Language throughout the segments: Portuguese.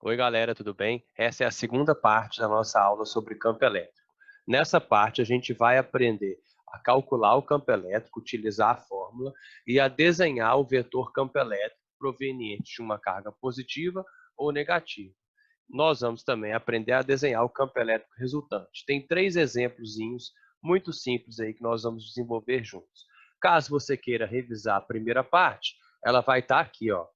Oi, galera, tudo bem? Essa é a segunda parte da nossa aula sobre campo elétrico. Nessa parte, a gente vai aprender a calcular o campo elétrico, utilizar a fórmula e a desenhar o vetor campo elétrico proveniente de uma carga positiva ou negativa. Nós vamos também aprender a desenhar o campo elétrico resultante. Tem 3 exemplozinhos muito simples aí que nós vamos desenvolver juntos. Caso você queira revisar a primeira parte, ela vai estar aqui, ó.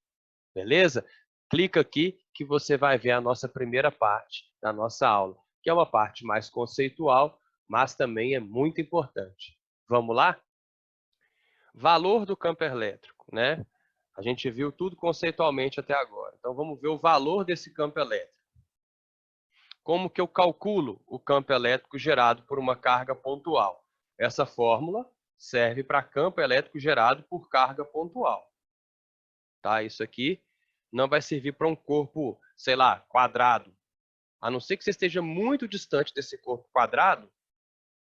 Beleza? Clica aqui que você vai ver a nossa primeira parte da nossa aula, que é uma parte mais conceitual, mas também é muito importante. Vamos lá? Valor do campo elétrico, né? A gente viu tudo conceitualmente até agora. Então vamos ver o valor desse campo elétrico. Como que eu calculo o campo elétrico gerado por uma carga pontual? Essa fórmula serve para campo elétrico gerado por carga pontual. Tá? Isso aqui não vai servir para um corpo, sei lá, quadrado. A não ser que você esteja muito distante desse corpo quadrado,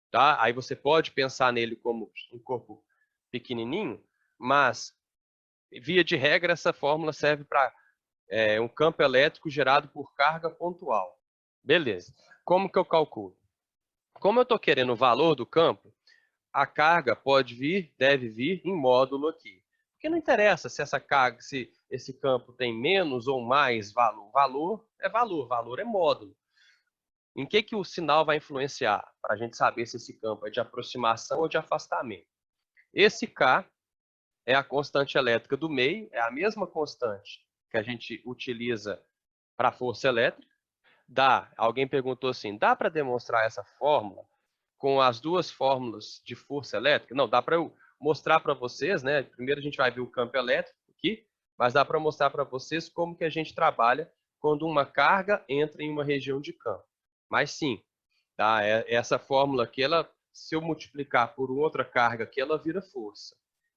tá? Aí você pode pensar nele como um corpo pequenininho, mas, via de regra, essa fórmula serve para um campo elétrico gerado por carga pontual. Beleza. Como que eu calculo? Como eu estou querendo o valor do campo, a carga pode vir, deve vir em módulo aqui. Porque não interessa se essa carga, se esse campo tem menos ou mais valor. Valor é valor, valor é módulo. Em que o sinal vai influenciar? Para a gente saber se esse campo é de aproximação ou de afastamento. Esse K é a constante elétrica do meio, é a mesma constante que a gente utiliza para a força elétrica. Alguém perguntou assim, dá para demonstrar essa fórmula com as duas fórmulas de força elétrica? Não, dá para eu mostrar para vocês, né? Primeiro a gente vai ver o campo elétrico aqui, mas dá para mostrar para vocês como que a gente trabalha quando uma carga entra em uma região de campo. Mas sim, tá? Essa fórmula aqui, se eu multiplicar por outra carga aqui, ela vira força.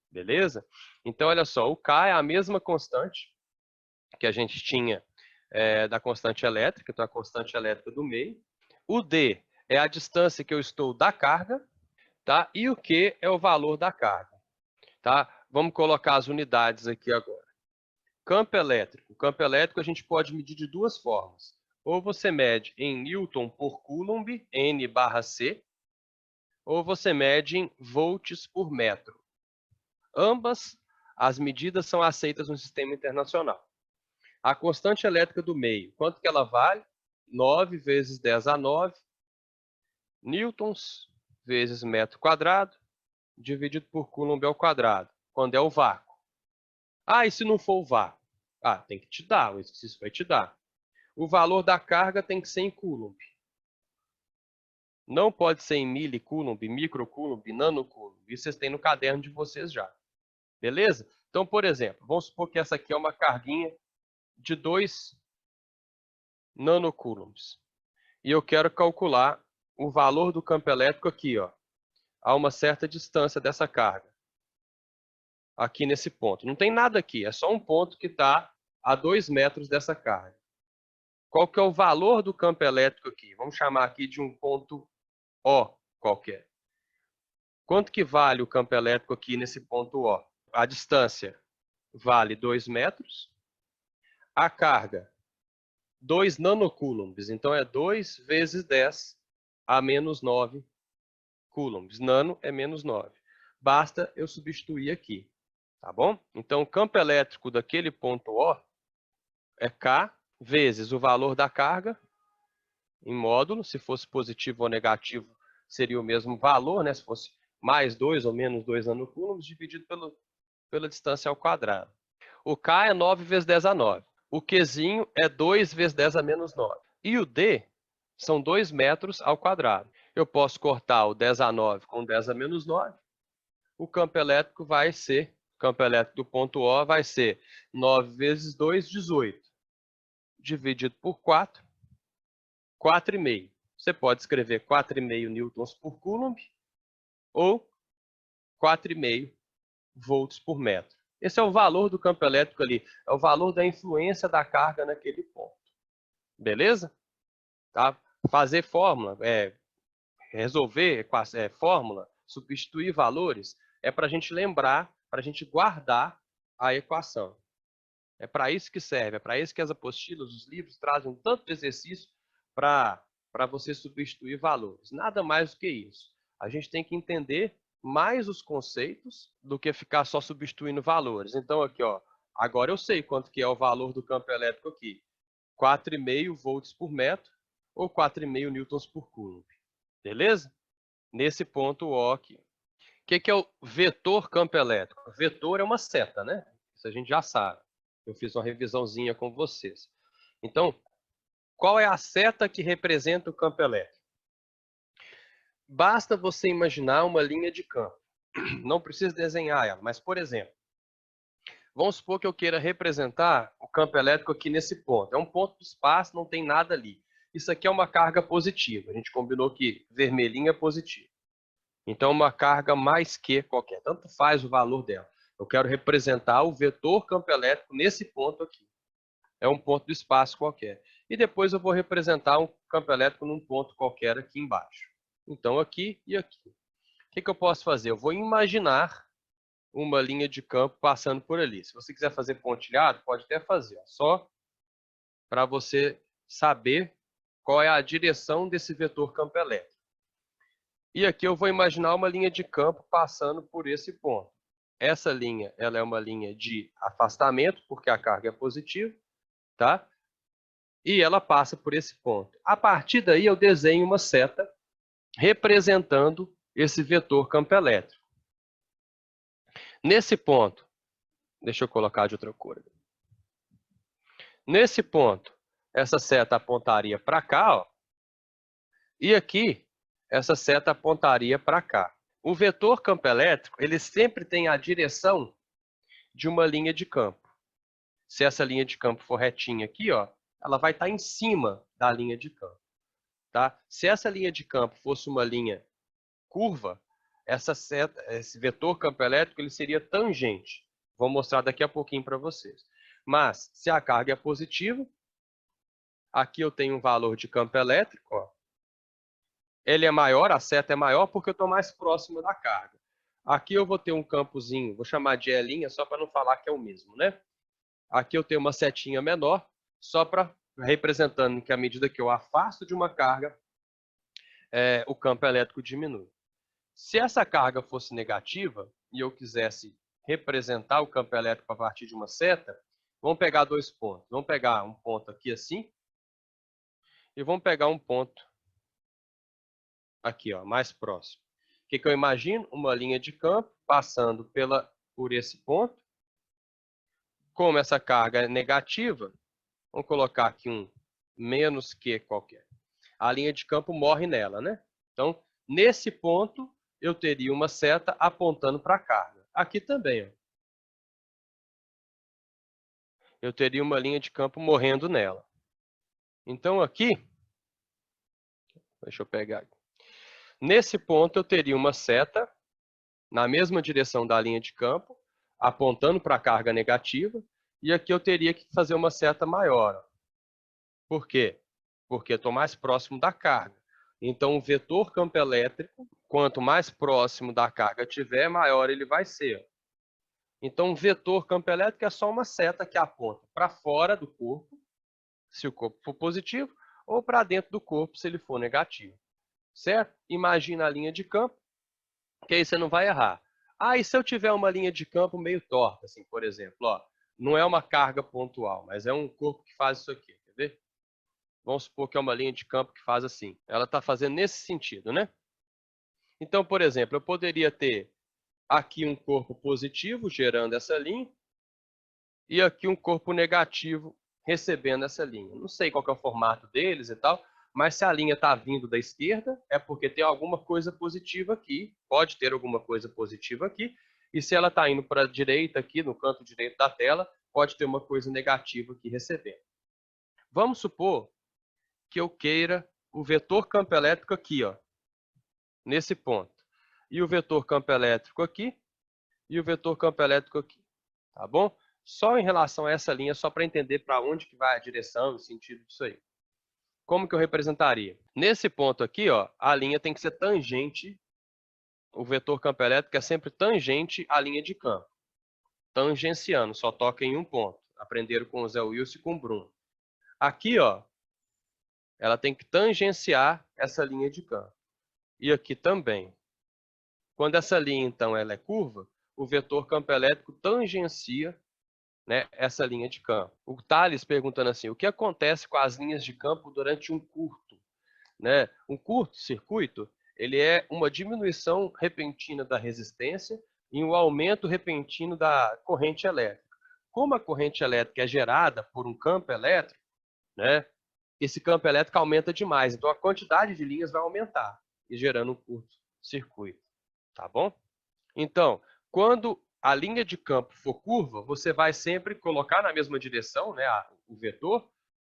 Beleza? Então, olha só, o K é a mesma constante que a gente tinha da constante elétrica, então a constante elétrica do meio. O D é a distância que eu estou da carga, tá? E o Q é o valor da carga, tá? Vamos colocar as unidades aqui agora. Campo elétrico. O campo elétrico a gente pode medir de duas formas. Ou você mede em Newton por Coulomb, N/C, ou você mede em volts por metro. Ambas as medidas são aceitas no sistema internacional. A constante elétrica do meio, quanto que ela vale? 9 vezes 10 a 9 newtons vezes metro quadrado, dividido por Coulomb ao quadrado, quando é o vácuo. Ah, e se não for o vácuo? Ah, tem que te dar, o exercício vai te dar. O valor da carga tem que ser em Coulomb. Não pode ser em milicoulomb, microcoulomb, nanocoulomb. Isso vocês têm no caderno de vocês já. Beleza? Então, por exemplo, vamos supor que essa aqui é uma carguinha de 2 nanocoulombs. E eu quero calcular o valor do campo elétrico aqui, ó, a uma certa distância dessa carga. Aqui nesse ponto. Não tem nada aqui, é só um ponto que está a 2 metros dessa carga. Qual que é o valor do campo elétrico aqui? Vamos chamar aqui de um ponto O qualquer. Quanto que vale o campo elétrico aqui nesse ponto O? A distância vale 2 metros. A carga, 2 nanocoulombs. Então, é 2 vezes 10 a menos 9 coulombs. Nano é menos 9. Basta eu substituir aqui. Tá bom? Então, o campo elétrico daquele ponto O é K vezes o valor da carga em módulo. Se fosse positivo ou negativo, seria o mesmo valor, né? Se fosse mais 2 ou menos 2 nanocoulombs, dividido pela distância ao quadrado. O K é 9 vezes 10 a 9. O Qzinho é 2 vezes 10 a menos 9. E o D são 2 metros ao quadrado. Eu posso cortar o 10 a 9 com 10 a menos 9. O campo elétrico do ponto O vai ser 9 vezes 2, 18. Dividido por 4, 4,5. Você pode escrever 4,5 newtons por coulomb ou 4,5 volts por metro. Esse é o valor do campo elétrico ali, é o valor da influência da carga naquele ponto. Beleza? Tá? Fazer fórmula, resolver fórmula, substituir valores, é para a gente lembrar, para a gente guardar a equação. É para isso que serve, é para isso que as apostilas, os livros trazem um tanto de exercício para você substituir valores. Nada mais do que isso. A gente tem que entender mais os conceitos do que ficar só substituindo valores. Então aqui, ó, agora eu sei quanto que é o valor do campo elétrico aqui. 4,5 volts por metro ou 4,5 newtons por coulomb. Beleza? Nesse ponto O aqui. O que é o vetor campo elétrico? Vetor é uma seta, né? Isso a gente já sabe. Eu fiz uma revisãozinha com vocês. Então, qual é a seta que representa o campo elétrico? Basta você imaginar uma linha de campo. Não precisa desenhar ela, mas, por exemplo, vamos supor que eu queira representar o campo elétrico aqui nesse ponto. É um ponto do espaço, não tem nada ali. Isso aqui é uma carga positiva. A gente combinou que vermelhinho é positivo. Então, uma carga mais que qualquer. Tanto faz o valor dela. Eu quero representar o vetor campo elétrico nesse ponto aqui. É um ponto do espaço qualquer. E depois eu vou representar um campo elétrico num ponto qualquer aqui embaixo. Então, aqui e aqui. O que eu posso fazer? Eu vou imaginar uma linha de campo passando por ali. Se você quiser fazer pontilhado, pode até fazer. Só para você saber qual é a direção desse vetor campo elétrico. E aqui eu vou imaginar uma linha de campo passando por esse ponto. Essa linha, ela é uma linha de afastamento, porque a carga é positiva, tá? E ela passa por esse ponto. A partir daí, eu desenho uma seta representando esse vetor campo elétrico. Nesse ponto, deixa eu colocar de outra cor. Nesse ponto, essa seta apontaria para cá, ó, e aqui, essa seta apontaria para cá. O vetor campo elétrico, ele sempre tem a direção de uma linha de campo. Se essa linha de campo for retinha aqui, ó, ela vai estar em cima da linha de campo. Tá? Se essa linha de campo fosse uma linha curva, esse vetor campo elétrico ele seria tangente. Vou mostrar daqui a pouquinho para vocês. Mas, se a carga é positiva, aqui eu tenho um valor de campo elétrico, ó. Ele é maior, a seta é maior porque eu estou mais próximo da carga. Aqui eu vou ter um campozinho, vou chamar de E' só para não falar que é o mesmo, né? Aqui eu tenho uma setinha menor, só para representando que à medida que eu afasto de uma carga, o campo elétrico diminui. Se essa carga fosse negativa e eu quisesse representar o campo elétrico a partir de uma seta, vamos pegar dois pontos. Vamos pegar um ponto aqui assim e vamos pegar um ponto aqui, ó, mais próximo. O que eu imagino? Uma linha de campo passando por esse ponto. Como essa carga é negativa, vamos colocar aqui um menos que qualquer. A linha de campo morre nela, né? Então, nesse ponto, eu teria uma seta apontando para a carga. Aqui também, ó. Eu teria uma linha de campo morrendo nela. Então, aqui, deixa eu pegar aqui. Nesse ponto, eu teria uma seta na mesma direção da linha de campo, apontando para a carga negativa, e aqui eu teria que fazer uma seta maior. Por quê? Porque eu estou mais próximo da carga. Então, o vetor campo elétrico, quanto mais próximo da carga tiver, maior ele vai ser. Então, o vetor campo elétrico é só uma seta que aponta para fora do corpo, se o corpo for positivo, ou para dentro do corpo, se ele for negativo. Certo? Imagina a linha de campo, que aí você não vai errar. Ah, e se eu tiver uma linha de campo meio torta, assim, por exemplo, ó, não é uma carga pontual, mas é um corpo que faz isso aqui, quer ver? Vamos supor que é uma linha de campo que faz assim. Ela está fazendo nesse sentido, né? Então, por exemplo, eu poderia ter aqui um corpo positivo gerando essa linha e aqui um corpo negativo recebendo essa linha. Não sei qual que é o formato deles e tal, mas se a linha está vindo da esquerda, é porque tem alguma coisa positiva aqui, pode ter alguma coisa positiva aqui, e se ela está indo para a direita aqui, no canto direito da tela, pode ter uma coisa negativa aqui recebendo. Vamos supor que eu queira o vetor campo elétrico aqui, ó, nesse ponto, e o vetor campo elétrico aqui, e o vetor campo elétrico aqui, tá bom? Só em relação a essa linha, só para entender para onde que vai a direção, o sentido disso aí. Como que eu representaria? Nesse ponto aqui, ó, a linha tem que ser tangente o vetor campo elétrico é sempre tangente à linha de campo. Tangenciando, só toca em um ponto. Aprenderam com o Zé Wilson e com o Bruno. Aqui, ó, ela tem que tangenciar essa linha de campo. E aqui também. Quando essa linha, então, ela é curva, o vetor campo elétrico tangencia, né, essa linha de campo. O Thales perguntando assim, o que acontece com as linhas de campo durante um curto? Né? Um curto-circuito, ele é uma diminuição repentina da resistência e um aumento repentino da corrente elétrica. Como a corrente elétrica é gerada por um campo elétrico, né, esse campo elétrico aumenta demais, então a quantidade de linhas vai aumentar, e gerando um curto-circuito. Tá bom? Então, quando a linha de campo for curva, você vai sempre colocar na mesma direção, né, o vetor,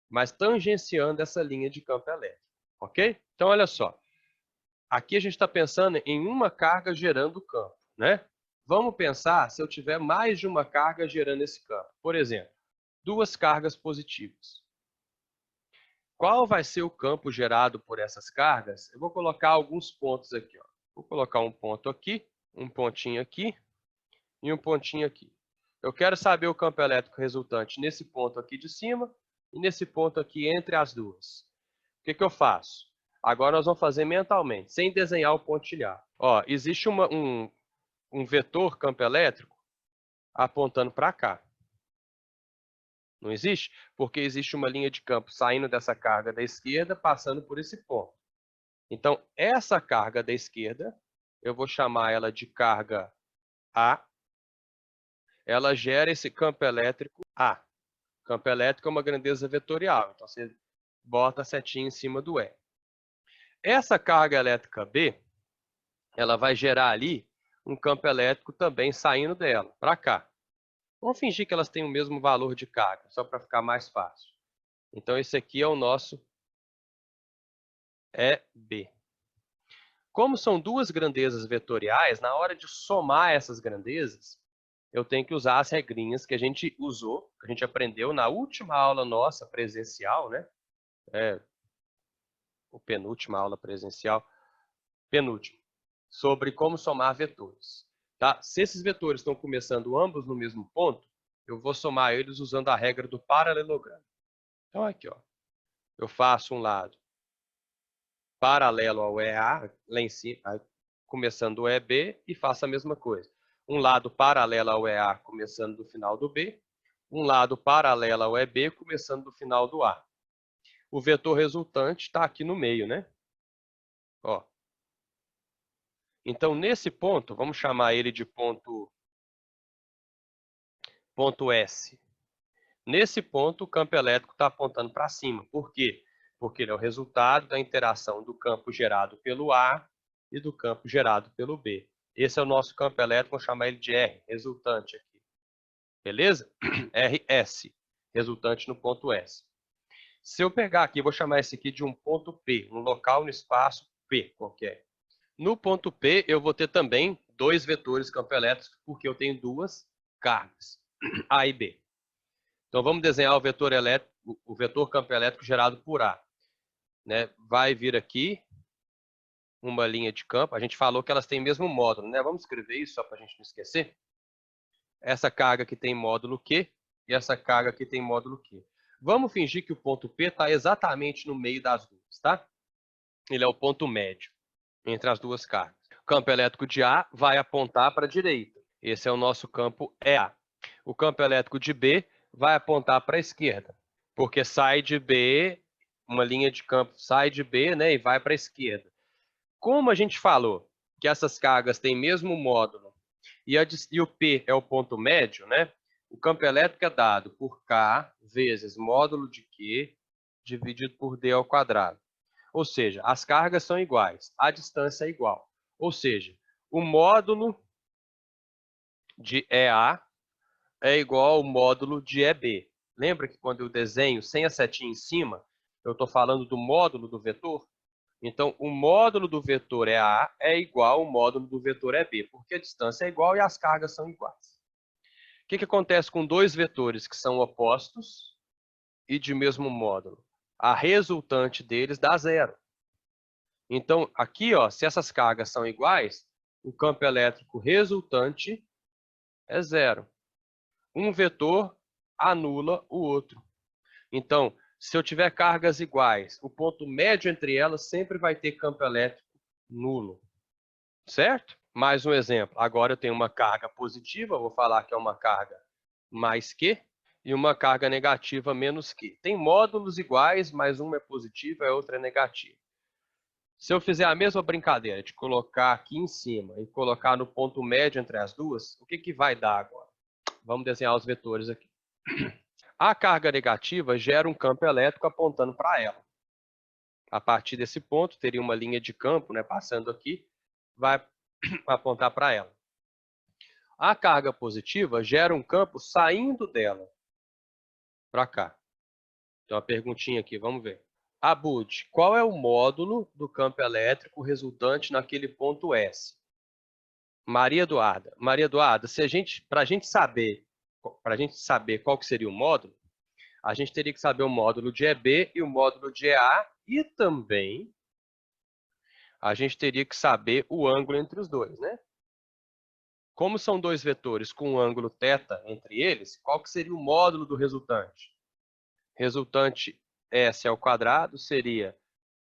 mas tangenciando essa linha de campo elétrico. Ok? Então, olha só. Aqui a gente está pensando em uma carga gerando o campo, né? Vamos pensar se eu tiver mais de uma carga gerando esse campo. Por exemplo, duas cargas positivas. Qual vai ser o campo gerado por essas cargas? Eu vou colocar alguns pontos aqui. Ó. Vou colocar um ponto aqui, um pontinho aqui e um pontinho aqui. Eu quero saber o campo elétrico resultante nesse ponto aqui de cima e nesse ponto aqui entre as duas. O que eu faço? Agora nós vamos fazer mentalmente, sem desenhar o pontilhar. Ó, existe um vetor campo elétrico apontando para cá. Não existe? Porque existe uma linha de campo saindo dessa carga da esquerda, passando por esse ponto. Então, essa carga da esquerda, eu vou chamar ela de carga A. Ela gera esse campo elétrico A. Campo elétrico é uma grandeza vetorial, então você bota a setinha em cima do E. Essa carga elétrica B, ela vai gerar ali um campo elétrico também saindo dela, para cá. Vamos fingir que elas têm o mesmo valor de carga, só para ficar mais fácil. Então, esse aqui é o nosso EB. Como são duas grandezas vetoriais, na hora de somar essas grandezas, eu tenho que usar as regrinhas que a gente usou, que a gente aprendeu na última aula nossa presencial, né? Ou penúltima aula presencial, penúltima, sobre como somar vetores. Tá? Se esses vetores estão começando ambos no mesmo ponto, eu vou somar eles usando a regra do paralelogramo. Então, aqui, ó, eu faço um lado paralelo ao EA, lá em cima, começando do EB, e faço a mesma coisa. Um lado paralelo ao EA, começando do final do B, um lado paralelo ao EB, começando do final do A. O vetor resultante está aqui no meio, né? Ó. Então, nesse ponto, vamos chamar ele de ponto S. Nesse ponto, o campo elétrico está apontando para cima. Por quê? Porque ele é o resultado da interação do campo gerado pelo A e do campo gerado pelo B. Esse é o nosso campo elétrico, vamos chamar ele de R, resultante aqui. Beleza? RS, resultante no ponto S. Se eu pegar aqui, vou chamar esse aqui de um ponto P, um local no espaço P qualquer. No ponto P, eu vou ter também dois vetores campo elétrico, porque eu tenho duas cargas, A e B. Então, vamos desenhar o vetor elétrico, o vetor campo elétrico gerado por A. Né? Vai vir aqui uma linha de campo. A gente falou que elas têm o mesmo módulo, né? Vamos escrever isso só para a gente não esquecer. Essa carga aqui tem módulo Q e essa carga aqui tem módulo Q. Vamos fingir que o ponto P está exatamente no meio das duas, tá? Ele é o ponto médio entre as duas cargas. O campo elétrico de A vai apontar para a direita. Esse é o nosso campo EA. O campo elétrico de B vai apontar para a esquerda, porque sai de B, uma linha de campo sai de B, né, e vai para a esquerda. Como a gente falou que essas cargas têm mesmo módulo e o P é o ponto médio, né, o campo elétrico é dado por K vezes módulo de Q dividido por D ao quadrado. Ou seja, as cargas são iguais, a distância é igual. Ou seja, o módulo de EA é igual ao módulo de EB. Lembra que quando eu desenho sem a setinha em cima, eu estou falando do módulo do vetor? Então, o módulo do vetor EA é igual ao módulo do vetor EB, porque a distância é igual e as cargas são iguais. O que acontece com dois vetores que são opostos e de mesmo módulo? A resultante deles dá zero. Então, aqui, ó, se essas cargas são iguais, o campo elétrico resultante é zero. Um vetor anula o outro. Então, se eu tiver cargas iguais, o ponto médio entre elas sempre vai ter campo elétrico nulo. Certo? Mais um exemplo. Agora eu tenho uma carga positiva, vou falar que é uma carga mais Q, e uma carga negativa menos Q. Tem módulos iguais, mas uma é positiva e a outra é negativa. Se eu fizer a mesma brincadeira de colocar aqui em cima e colocar no ponto médio entre as duas, o que vai dar agora? Vamos desenhar os vetores aqui. A carga negativa gera um campo elétrico apontando para ela. A partir desse ponto, teria uma linha de campo, né, passando aqui, vai apontar para ela. A carga positiva gera um campo saindo dela para cá. Então, a perguntinha aqui, vamos ver. Abud, qual é o módulo do campo elétrico resultante naquele ponto S? Maria Eduarda, para a gente saber qual que seria o módulo, a gente teria que saber o módulo de EB e o módulo de EA, e também a gente teria que saber o ângulo entre os dois, né? Como são dois vetores com um ângulo θ entre eles, qual que seria o módulo do resultante? Resultante S ao quadrado seria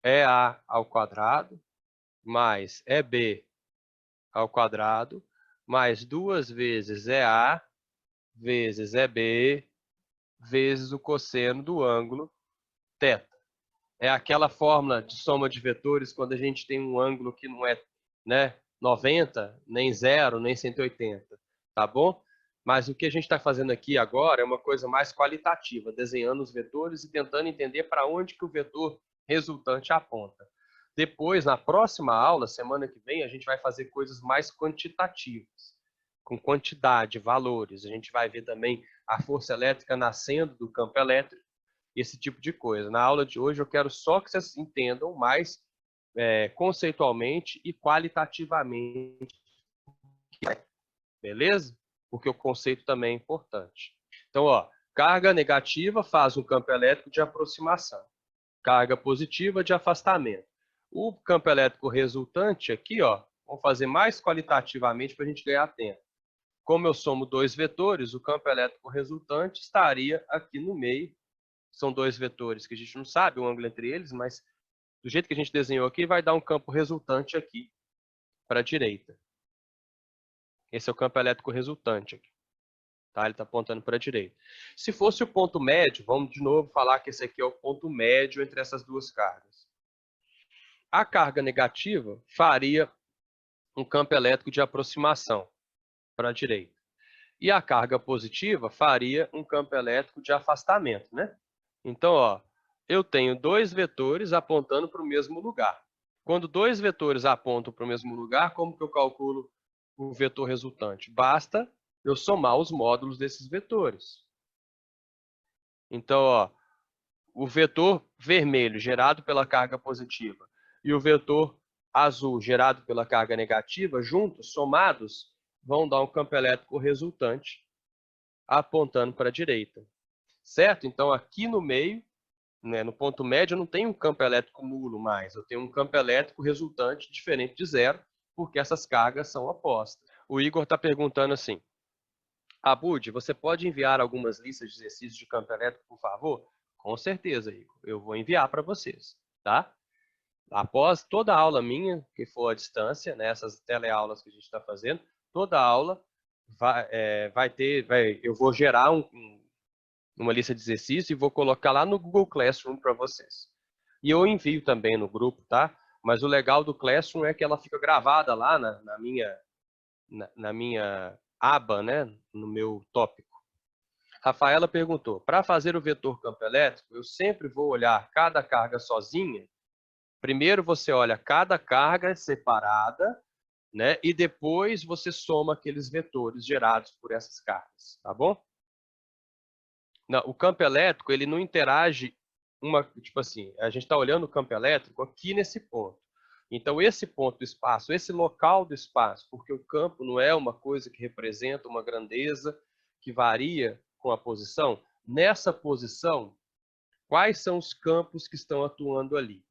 EA ao quadrado mais EB ao quadrado mais 2 vezes EA vezes EB vezes o cosseno do ângulo θ. É aquela fórmula de soma de vetores quando a gente tem um ângulo que não é, né, 90, nem 0, nem 180, tá bom? Mas o que a gente está fazendo aqui agora é uma coisa mais qualitativa, desenhando os vetores e tentando entender para onde que o vetor resultante aponta. Depois, na próxima aula, semana que vem, a gente vai fazer coisas mais quantitativas, com quantidade, valores. A gente vai ver também a força elétrica nascendo do campo elétrico, esse tipo de coisa. Na aula de hoje eu quero só que vocês entendam mais conceitualmente e qualitativamente, beleza? Porque o conceito também é importante. Então, ó, carga negativa faz um campo elétrico de aproximação, carga positiva de afastamento. O campo elétrico resultante aqui, ó, vamos fazer mais qualitativamente para a gente ganhar tempo. Como eu somo dois vetores, o campo elétrico resultante estaria aqui no meio. São dois vetores que a gente não sabe o ângulo entre eles, mas do jeito que a gente desenhou aqui, vai dar um campo resultante aqui para a direita. Esse é o campo elétrico resultante aqui. Tá? Ele está apontando para a direita. Se fosse o ponto médio, vamos de novo falar que esse aqui é o ponto médio entre essas duas cargas. A carga negativa faria um campo elétrico de aproximação para a direita. E a carga positiva faria um campo elétrico de afastamento, né? Então, ó, eu tenho dois vetores apontando para o mesmo lugar. Quando dois vetores apontam para o mesmo lugar, como que eu calculo o vetor resultante? Basta eu somar os módulos desses vetores. Então, ó, o vetor vermelho gerado pela carga positiva e o vetor azul gerado pela carga negativa, juntos, somados, vão dar um campo elétrico resultante apontando para a direita. Certo? Então, aqui no meio, né, no ponto médio, eu não tenho um campo elétrico nulo mais. Eu tenho um campo elétrico resultante diferente de zero, porque essas cargas são opostas. O Igor está perguntando assim, Abud, você pode enviar algumas listas de exercícios de campo elétrico, por favor? Com certeza, Igor. Eu vou enviar para vocês, tá? Após toda aula minha, que for à distância, né, essas teleaulas que a gente está fazendo, toda aula eu vou gerar uma lista de exercícios e vou colocar lá no Google Classroom para vocês. E eu envio também no grupo, tá? Mas o legal do Classroom é que ela fica gravada lá na minha aba, né? No meu tópico. Rafaela perguntou, para fazer o vetor campo elétrico, eu sempre vou olhar cada carga sozinha? Primeiro você olha cada carga separada, né? E depois você soma aqueles vetores gerados por essas cargas, tá bom? Não, o campo elétrico, ele não interage, tipo assim, a gente está olhando o campo elétrico aqui nesse ponto. Então, esse ponto do espaço, esse local do espaço, porque o campo não é uma coisa que representa uma grandeza que varia com a posição, nessa posição, quais são os campos que estão atuando ali?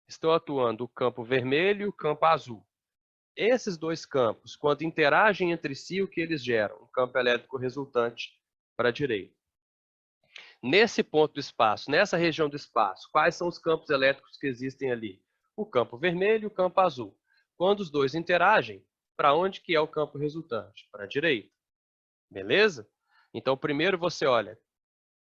Estão atuando o campo vermelho e o campo azul. Esses dois campos, quando interagem entre si, o que eles geram? Um campo elétrico resultante para a direita. Nesse ponto do espaço, nessa região do espaço, quais são os campos elétricos que existem ali? O campo vermelho e o campo azul. Quando os dois interagem, para onde que é o campo resultante? Para a direita. Beleza? Então, primeiro você olha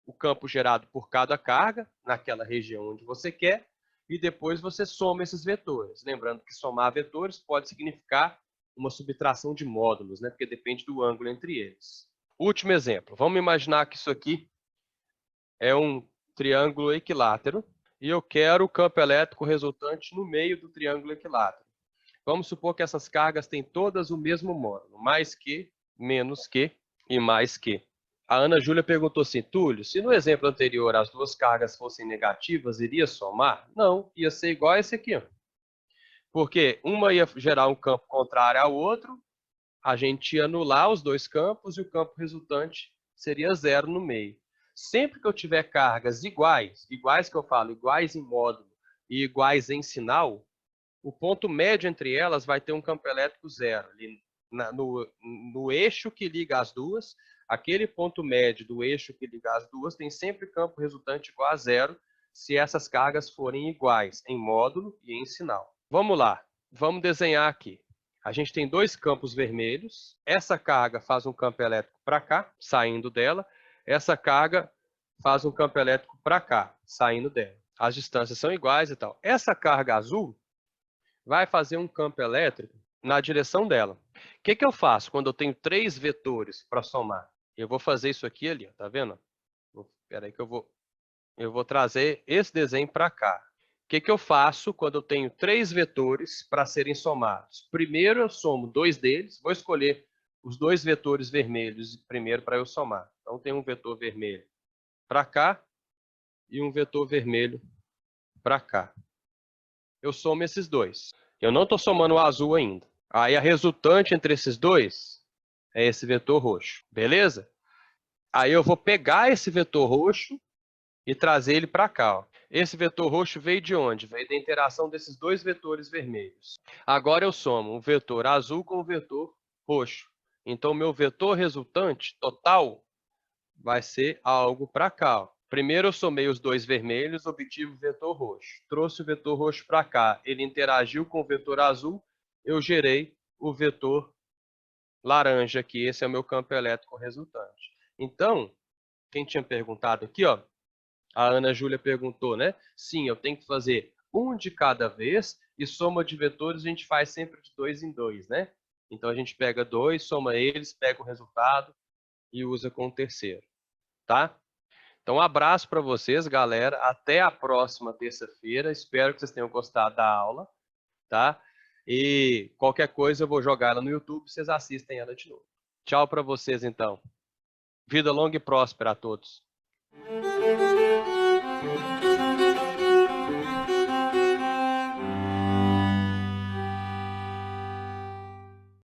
o campo gerado por cada carga, naquela região onde você quer, e depois você soma esses vetores. Lembrando que somar vetores pode significar uma subtração de módulos, né? Porque depende do ângulo entre eles. Último exemplo. Vamos imaginar que isso aqui é um triângulo equilátero e eu quero o campo elétrico resultante no meio do triângulo equilátero. Vamos supor que essas cargas têm todas o mesmo módulo, mais que, menos que e mais que. A Ana Júlia perguntou assim, Túlio, se no exemplo anterior as duas cargas fossem negativas, iria somar? Não, ia ser igual a esse aqui. Ó. Porque uma ia gerar um campo contrário ao outro, a gente ia anular os dois campos e o campo resultante seria zero no meio. Sempre que eu tiver cargas iguais que eu falo, iguais em módulo e iguais em sinal, o ponto médio entre elas vai ter um campo elétrico zero. Ali no eixo que liga as duas, aquele ponto médio do eixo que liga as duas tem sempre campo resultante igual a zero se essas cargas forem iguais em módulo e em sinal. Vamos lá, vamos desenhar aqui. A gente tem dois campos vermelhos, essa carga faz um campo elétrico para cá, saindo dela, essa carga faz um campo elétrico para cá, saindo dela. As distâncias são iguais e tal. Essa carga azul vai fazer um campo elétrico na direção dela. O que eu faço quando eu tenho três vetores para somar? Eu vou fazer isso aqui ali, tá vendo? Espera aí que eu vou trazer esse desenho para cá. O que eu faço quando eu tenho três vetores para serem somados? Primeiro eu somo dois deles, vou escolher os dois vetores vermelhos primeiro para eu somar. Então tem um vetor vermelho para cá e um vetor vermelho para cá. Eu somo esses dois. Eu não estou somando o azul ainda. Aí a resultante entre esses dois é esse vetor roxo, beleza? Aí eu vou pegar esse vetor roxo e trazer ele para cá. Ó. Esse vetor roxo veio de onde? Veio da interação desses dois vetores vermelhos. Agora eu somo o vetor azul com o vetor roxo. Então, meu vetor resultante total vai ser algo para cá. Ó. Primeiro eu somei os dois vermelhos, obtive o vetor roxo. Trouxe o vetor roxo para cá, ele interagiu com o vetor azul, eu gerei o vetor laranja aqui, esse é o meu campo elétrico resultante. Então, quem tinha perguntado aqui, ó, a Ana Júlia perguntou, né? Sim, eu tenho que fazer um de cada vez e soma de vetores a gente faz sempre de dois em dois, né? Então a gente pega dois, soma eles, pega o resultado e usa com o terceiro, tá? Então um abraço para vocês, galera. Até a próxima terça-feira. Espero que vocês tenham gostado da aula, tá? E qualquer coisa eu vou jogar ela no YouTube, vocês assistem ela de novo. Tchau para vocês então. Vida longa e próspera a todos.